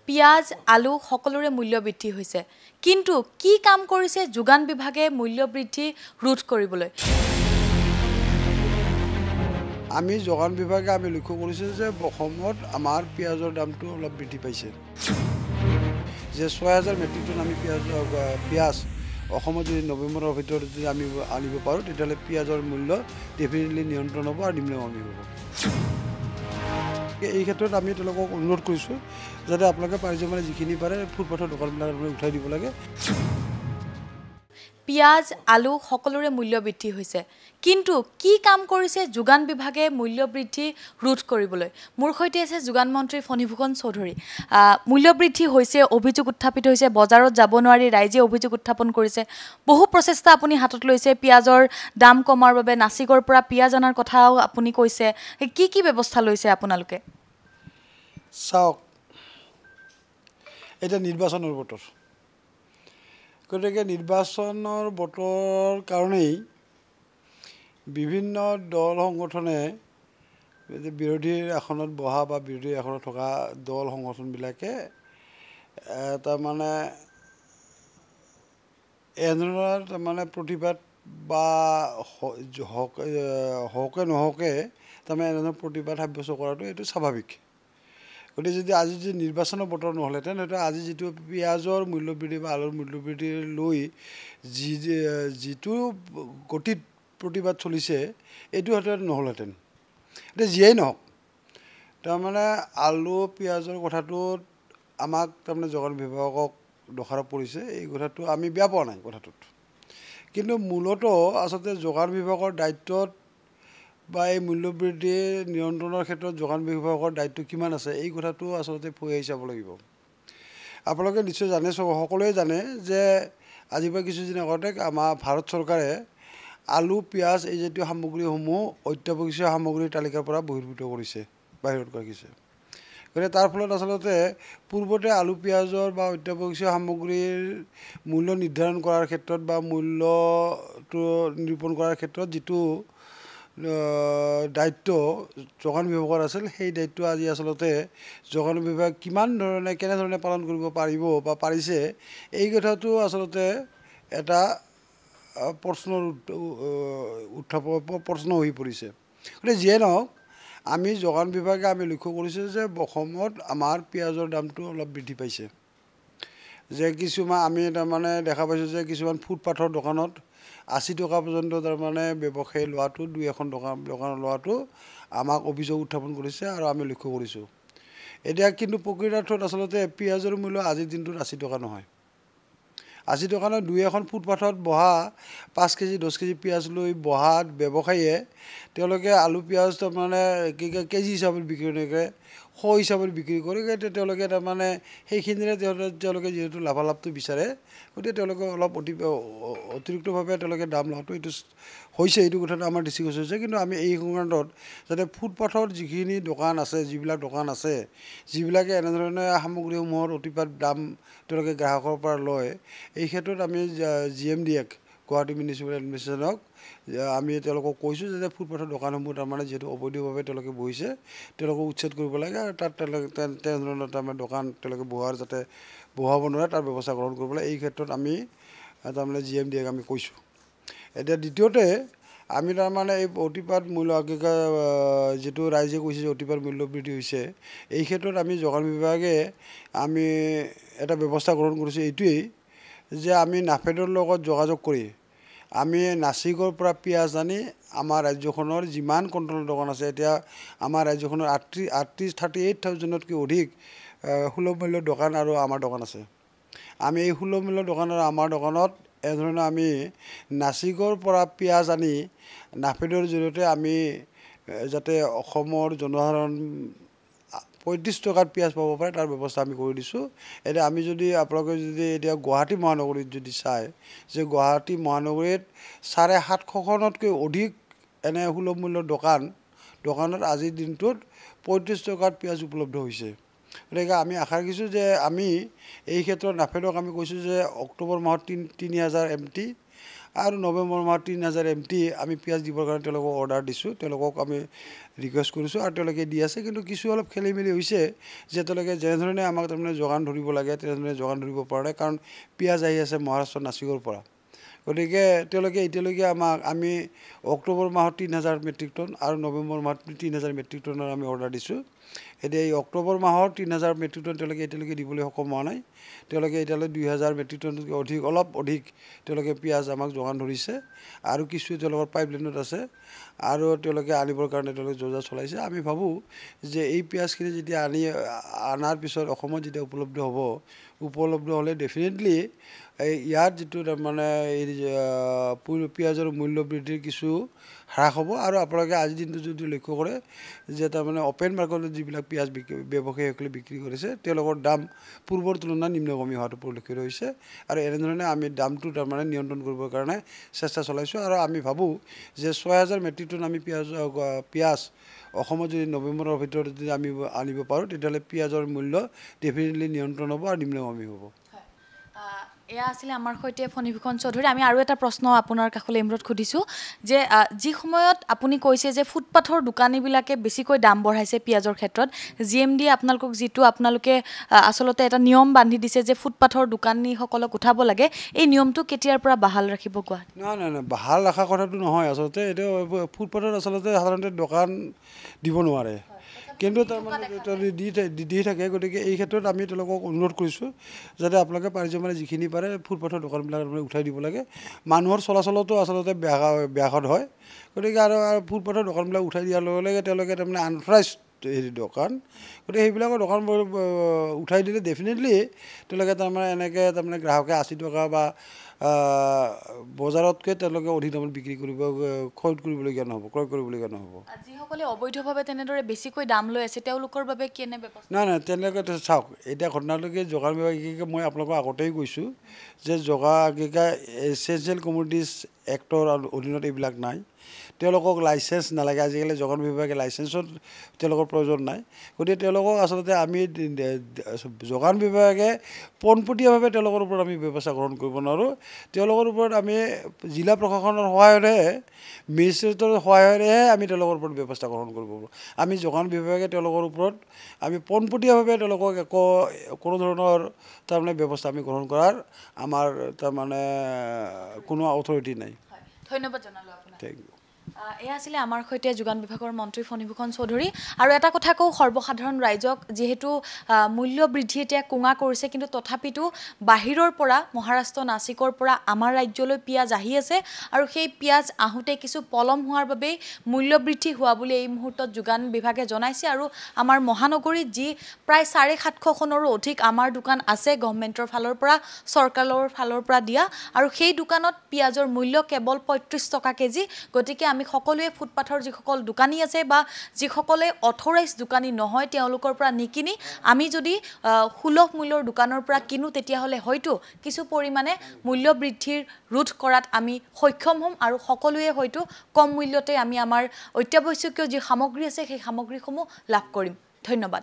পিয়াজ আলু সকলোৰে মূল্য বৃদ্ধি হৈছে কিন্তু কি কাম কৰিছে যোগান বিভাগে মূল্য বৃদ্ধি ৰোধ কৰিবলৈ আমি যোগান বিভাগে আমি লক্ষ্য কৰিছো যে অসমত আমাৰ পিয়াজৰ দামটো অলপ বৃদ্ধি পাইছে যে 6000 মেট্ৰিক টন আমি পিয়াজ অসমত যদি নৱেম্বৰৰ ভিতৰত যদি আমি আনিব পাৰো তেতিয়ালে পিয়াজৰ মূল্য ডেফিনেটলি নিয়ন্ত্ৰণ হ'ব আৰু নিম্নগামী হ'ব এই ক্ষেত্ৰত আমি তেওঁলোকক অনুৰোধ কৰিছো যাতে আপোনালোকে পাৰিছে মানে যিখিনি পাৰে ফুটপাথৰ দোকানবিলাক উঠাই দিব লাগে পিয়াজ আলু সকলোৰে মূল্য বৃদ্ধি হৈছে কিন্তু কি কাম কৰিছে যোগান বিভাগে মূল্য বৃদ্ধি ৰোধ কৰিবলৈ মোৰ সৈতে আছে যোগান মন্ত্ৰী ফণীভূষণ চৌধুৰী মূল্য বৃদ্ধি হৈছে অভিযোগ উত্থাপিত হৈছে বজাৰত যাব নোৱাৰি ৰাইজে অভিযোগ উত্থাপন কৰিছে বহু প্ৰচেষ্টা আপুনি হাতত লৈছে পিয়াজৰ দাম কমাৰ বাবে নাছিকৰ পৰা পিয়াজ আনাৰ কথাও আপুনি কৈছে কি ব্যৱস্থা লৈছে আপোনালোকে চাওক এটা নিৰ্বাচনৰ বতৰ গতিকে নিৰ্বাচনৰ বতৰ কাৰণেই বিভিন্ন দল সংগঠনে বিৰোধীৰ আসনত বহা বা বিৰোধীৰ আসনত থকা দল সংগঠনবিলাকে তাৰমানে এনেধৰণৰ তাৰমানে প্ৰতিবাদ বা হকে নহকে তাৰমানে এনেধৰণৰ প্ৰতিবাদ সাব্যস্ত কৰাটো এইটো স্বাভাৱিক গতিকে যদি আজি যদি নিৰ্বাচনৰ বতৰ নহ'লেহেঁতেন হয়তো আজি যিটো পিয়াজৰ মূল্য বৃদ্ধি বা আলুৰ মূল্য বৃদ্ধি লৈ যিটো গতিত প্ৰতিবাদ চলিছে এইটো হয়তো নহ'লহেঁতেন এতিয়া যিয়েই নহওক তাৰমানে আলু পিয়াজৰ কথাটোত আমাক তাৰমানে যোগান বিভাগক দোষাৰোপ পৰিছে এই কথাটো আমি বেয়া পোৱা নাই কথাটোত কিন্তু মূলতঃ আচলতে যোগান বিভাগৰ দায়িত্বত বা এই মূল্য বৃদ্ধি নিয়ন্ত্ৰণৰ ক্ষেত্ৰত যোগান বিভাগৰ দায়িত্ব কিমান আছে এই কথাটো আচলতে ফুৱাই চাব লাগিব আপোনালোকে নিশ্চয় জানে সকলোৱে জানে যে আজিৰ পৰা কিছুদিন আগতে আমাৰ ভাৰত চৰকাৰে আলু পিয়াজ এই জাতীয় সামগ্ৰীসমূহ অত্যাৱশ্যকীয় সামগ্ৰীৰ তালিকাৰ পৰা বহিৰ্ভূত কৰিছে বাহিৰত ৰাখিছে গতিকে তাৰ ফলত আচলতে পূৰ্বতে আলু পিয়াজৰ বা অত্যাৱশ্যকীয় সামগ্ৰীৰ মূল্য নিৰ্ধাৰণ কৰাৰ ক্ষেত্ৰত বা মূল্যটো নিৰূপণ কৰাৰ ক্ষেত্ৰত যিটো দায়িত্ব যোগান বিভাগৰ আছিল সেই দায়িত্ব আজি আচলতে যোগান বিভাগ কিমান ধৰণে কেনেধৰণে পালন কৰিব পাৰিব বা পাৰিছে এই কথাটো আচলতে এটা প্ৰশ্ন হৈ পৰিছে গতিকে যিয়ে নহওক আমি যোগান বিভাগে আমি লক্ষ্য কৰিছোঁ যে অসমত আমাৰ পিয়াজৰ দামটো অলপ বৃদ্ধি পাইছে যে কিছুমান আমি তাৰমানে দেখা পাইছোঁ যে কিছুমান ফুটপাথৰ দোকানত 80 টকা পৰ্যন্ত তাৰমানে ব্যৱসায়ী লোৱাটো দুই এখন দোকান লোৱাটো আমাক অভিযোগ উত্থাপন কৰিছে আৰু আমি লক্ষ্য কৰিছোঁ এতিয়া কিন্তু প্ৰকৃতাৰ্থত আচলতে পিয়াজৰ মূল্য আজিৰ দিনটোত 80 টকা নহয় 80 টকা নহয় দুই এখন ফুটপাথত বহা 5 কেজি 10 কেজি পিয়াজ লৈ বহা ব্যৱসায়ীয়ে তেওঁলোকে আলু পিয়াজ তাৰমানে কেজি হিচাপত বিক্ৰী নকৰে হিচাপত বিক্ৰী কৰে তেওঁলোকে তাৰমানে সেইখিনিৰে তেওঁলোকে যিহেতু লাভালাভটো বিচাৰে গতিকে তেওঁলোকে অলপ অতিৰিক্তভাৱে তেওঁলোকে দাম লোৱাটো এইটো হৈছে এইটো কথাটো আমাৰ দৃষ্টিগোচৰ হৈছে কিন্তু আমি এই সংক্ৰান্তত যাতে ফুটপাথৰ যিখিনি দোকান আছে যিবিলাক দোকান আছে যিবিলাকে এনেধৰণে সামগ্ৰীসমূহৰ অতিপাত দাম তেওঁলোকে গ্ৰাহকৰ পৰা লয় এই ক্ষেত্ৰত আমি GMDক গুৱাহাটী মিউনিচিপেল এডমিনিষ্ট্ৰেশ্যনক আমি তেওঁলোকক কৈছোঁ যে ফুটপাথৰ দোকানসমূহ তাৰমানে যিহেতু অবৈধভাৱে তেওঁলোকে বহিছে তেওঁলোকক উচ্ছেদ কৰিব লাগে আৰু তাত তেওঁলোকে তেনেধৰণৰ তাৰমানে দোকান তেওঁলোকে বহাব নোৱাৰে তাৰ ব্যৱস্থা গ্ৰহণ কৰিব লাগে এই ক্ষেত্ৰত আমি তাৰমানে GMDক আমি কৈছোঁ এতিয়া দ্বিতীয়তে আমি তাৰমানে এই অতিপাত মূল্য যিটো ৰাইজে কৈছে যে অতিপাত মূল্য বৃদ্ধি হৈছে এই ক্ষেত্ৰত আমি যোগান বিভাগে আমি এটা ব্যৱস্থা গ্ৰহণ কৰিছোঁ এইটোৱেই যে আমি নাফেডৰ লগত যোগাযোগ কৰি আমি নাছিকৰ পৰা পিয়াজ আনি আমাৰ ৰাজ্যখনৰ যিমান কণ্ট্ৰলৰ দোকান আছে এতিয়া আমাৰ ৰাজ্যখনৰ 38,000তকৈ অধিক সুলভ মূল্যৰ দোকান আৰু আমাৰ দোকান আছে আমি এই সুলভ মূল্যৰ দোকান আৰু আমাৰ দোকানত এনেধৰণে আমি নাছিকৰ পৰা পিয়াজ আনি নাফেডৰ জৰিয়তে আমি যাতে অসমৰ জনসাধাৰণ 35 টকাত পিয়াজ পাব পাৰে তাৰ ব্যৱস্থা আমি কৰি দিছোঁ এতিয়া আমি যদি আপোনালোকে যদি এতিয়া গুৱাহাটী মহানগৰীত যদি চায় যে গুৱাহাটী মহানগৰীত 750খনতকৈ অধিক এনে সুলভ মূল্যৰ দোকানত আজিৰ দিনটোত 35 টকাত পিয়াজ উপলব্ধ হৈছে গতিকে আমি আশা ৰাখিছোঁ যে আমি এই ক্ষেত্ৰত নাফেডক আমি কৈছোঁ যে অক্টোবৰ মাহত 3000 MT আৰু নৱেম্বৰ মাহত 3000 MT আমি পিঁয়াজ দিবৰ কাৰণে তেওঁলোকক অৰ্ডাৰ দিছোঁ, তেওঁলোকক আমি ৰিকুৱেষ্ট কৰিছোঁ আৰু তেওঁলোকে দি আছে। কিন্তু কিছু অলপ খেলি মেলি হৈছে যে তেওঁলোকে যেনেধৰণে আমাক তাৰমানে যোগান ধৰিব লাগে তেনেধৰণে যোগান ধৰিব পৰা নাই, কাৰণ পিঁয়াজ আহি আছে মহাৰাষ্ট্ৰ নাছিকৰ পৰা। গতিকে তেওঁলোকে এতিয়ালৈকে আমি অক্টোবৰ মাহত 3000 মেট্ৰিক টন আৰু নৱেম্বৰ মাহত 3000 মেট্ৰিক টনৰ আমি অৰ্ডাৰ দিছোঁ। এতিয়া এই অক্টোবৰ মাহৰ 3000 মেট্ৰিক টন তেওঁলোকে এতিয়ালৈকে দিবলৈ সক্ষম হোৱা নাই। তেওঁলোকে এতিয়ালৈ 2000 মেট্ৰিক টনতকৈ অলপ অধিক তেওঁলোকে পিঁয়াজ আমাক যোগান ধৰিছে আৰু কিছু তেওঁলোকৰ পাইপলাইনত আছে আৰু তেওঁলোকে আনিবৰ কাৰণে তেওঁলোকে যোজা চলাইছে। আমি ভাবোঁ যে এই পিঁয়াজখিনি যেতিয়া অনাৰ পিছত অসমত যেতিয়া উপলব্ধ হ'লে ডেফিনেটলি ইয়াত যিটো তাৰমানে এই পিঁয়াজৰ মূল্য বৃদ্ধিৰ কিছু হ্ৰাস হ'ব। আৰু আপোনালোকে আজিৰ দিনটো যদি লক্ষ্য কৰে যে তাৰমানে অপেন মাৰ্কেটত যিবিলাক পিঁয়াজ ব্যৱসায়ীসকলে বিক্ৰী কৰিছে তেওঁলোকৰ দাম পূৰ্বৰ তুলনাত নিম্নগামী হোৱাটো পৰিলক্ষিত হৈছে। আৰু এনেধৰণে আমি দামটো তাৰমানে নিয়ন্ত্ৰণ কৰিবৰ কাৰণে চেষ্টা চলাইছোঁ। আৰু আমি ভাবোঁ যে 6000 মেট্ৰিক টন আমি পিঁয়াজ অসমত যদি নৱেম্বৰৰ ভিতৰত যদি আমি আনিব পাৰোঁ তেতিয়াহ'লে পিঁয়াজৰ মূল্য ডেফিনেটলি নিয়ন্ত্ৰণ হ'ব আৰু নিম্নগামী হ'ব। এয়া আছিলে আমাৰ সৈতে ফণীভূষণ চৌধুৰী। আমি আৰু এটা প্ৰশ্ন আপোনাৰ কাষলৈ এই মুহূৰ্তত সুধিছোঁ যে যি সময়ত আপুনি কৈছে যে ফুটপাথৰ দোকানীবিলাকে বেছিকৈ দাম বঢ়াইছে পিঁয়াজৰ ক্ষেত্ৰত, GMDয়ে আপোনালোকক যিটো আপোনালোকে আচলতে এটা নিয়ম বান্ধি দিছে যে ফুটপাথৰ দোকানীসকলক উঠাব লাগে, এই নিয়মটো কেতিয়াৰ পৰা বাহাল ৰাখিব কোৱা? নাই বাহাল ৰখা কথাটো নহয়। আচলতে এইটো ফুটপাথত আচলতে সাধাৰণতে দোকান দিব নোৱাৰে, কিন্তু তাৰমানে দি থাকে। গতিকে এই ক্ষেত্ৰত আমি তেওঁলোকক অনুৰোধ কৰিছোঁ যাতে আপোনালোকে পাৰিছে মানে যিখিনি পাৰে ফুটপাথৰ দোকানবিলাক উঠাই দিব লাগে। মানুহৰ চলাচলতো আচলতে ব্যাঘাত হয়। গতিকে আৰু ফুটপাথৰ দোকানবিলাক উঠাই দিয়াৰ লগে লগে তেওঁলোকে তাৰমানে আনথৰাইজড দোকান, গতিকে সেইবিলাকৰ দোকানবোৰ উঠাই দিলে ডেফিনেটলি তেওঁলোকে তাৰমানে এনেকৈ তাৰমানে গ্ৰাহকে 80 টকা বা বজাৰতকৈ তেওঁলোকে অধিক দামত বিক্ৰী ক্ৰয় কৰিবলগীয়া নহ'ব। যিসকলে অবৈধভাৱে তেনেদৰে বেছিকৈ দাম লৈ আছে তেওঁলোকৰ বাবে কেনে ব্যৱস্থা? নাই তেওঁলোকে চাওক, এতিয়া ঘটনালৈকে যোগান বিভাগীয়কে মই আপোনালোকক আগতেই কৈছোঁ যে এছেঞ্চিয়েল কমোডিটিজ এক্টৰ অধীনত এইবিলাক নাই। তেওঁলোকক লাইচেঞ্চ নালাগে। আজিকালি যোগান বিভাগে লাইচেঞ্চত তেওঁলোকৰ প্ৰয়োজন নাই। গতিকে তেওঁলোকক আচলতে আমি যোগান বিভাগে পোনপটীয়াভাৱে তেওঁলোকৰ ওপৰত আমি ব্যৱস্থা গ্ৰহণ কৰিব নোৱাৰোঁ। তেওঁলোকৰ ওপৰত আমি জিলা প্ৰশাসনৰ সহায়েৰেহে, মেজিষ্ট্ৰেটৰ সহায়েৰেহে আমি তেওঁলোকৰ ওপৰত ব্যৱস্থা গ্ৰহণ কৰিব পাৰোঁ। আমি যোগান বিভাগে তেওঁলোকৰ ওপৰত আমি পোনপটীয়াভাৱে তেওঁলোকক কোনো ধৰণৰ তাৰমানে ব্যৱস্থা আমি গ্ৰহণ কৰাৰ আমাৰ তাৰমানে কোনো অথৰিটি নাই। ধন্যবাদ জনালোঁ আপোনাক। Thank you. এয়া আছিলে আমাৰ সৈতে যোগান বিভাগৰ মন্ত্ৰী ফণীভূষণ চৌধুৰী। আৰু এটা কথা কওঁ সৰ্বসাধাৰণ ৰাইজক, যিহেতু মূল্য বৃদ্ধি এতিয়া কুঙা কৰিছে, কিন্তু তথাপিতো বাহিৰৰ পৰা মহাৰাষ্ট্ৰ নাছিকৰ পৰা আমাৰ ৰাজ্যলৈ পিঁয়াজ আহি আছে আৰু সেই পিঁয়াজ আহোঁতে কিছু পলম হোৱাৰ বাবেই মূল্য বৃদ্ধি হোৱা বুলি এই মুহূৰ্তত যোগান বিভাগে জনাইছে। আৰু আমাৰ মহানগৰীত যি প্ৰায় 750খনৰো অধিক আমাৰ দোকান আছে গভৰ্ণমেণ্টৰ ফালৰ পৰা, চৰকাৰৰ ফালৰ পৰা দিয়া, আৰু সেই দোকানত পিঁয়াজৰ মূল্য কেৱল 35 টকা কেজি। গতিকে আমি সকলোৱে ফুটপাথৰ যিসকল দোকানী আছে বা যিসকলে অথৰাইজ দোকানী নহয় তেওঁলোকৰ পৰা নিকিনি আমি যদি সুলভ মূল্যৰ দোকানৰ পৰা কিনো তেতিয়াহ'লে হয়তো কিছু পৰিমাণে মূল্য বৃদ্ধিৰ ৰোধ কৰাত আমি সক্ষম হ'ম আৰু সকলোৱে হয়তো কম মূল্যতে আমি আমাৰ অত্যাৱশ্যকীয় যি সামগ্ৰী আছে সেই সামগ্ৰীসমূহ লাভ কৰিম। ধন্যবাদ।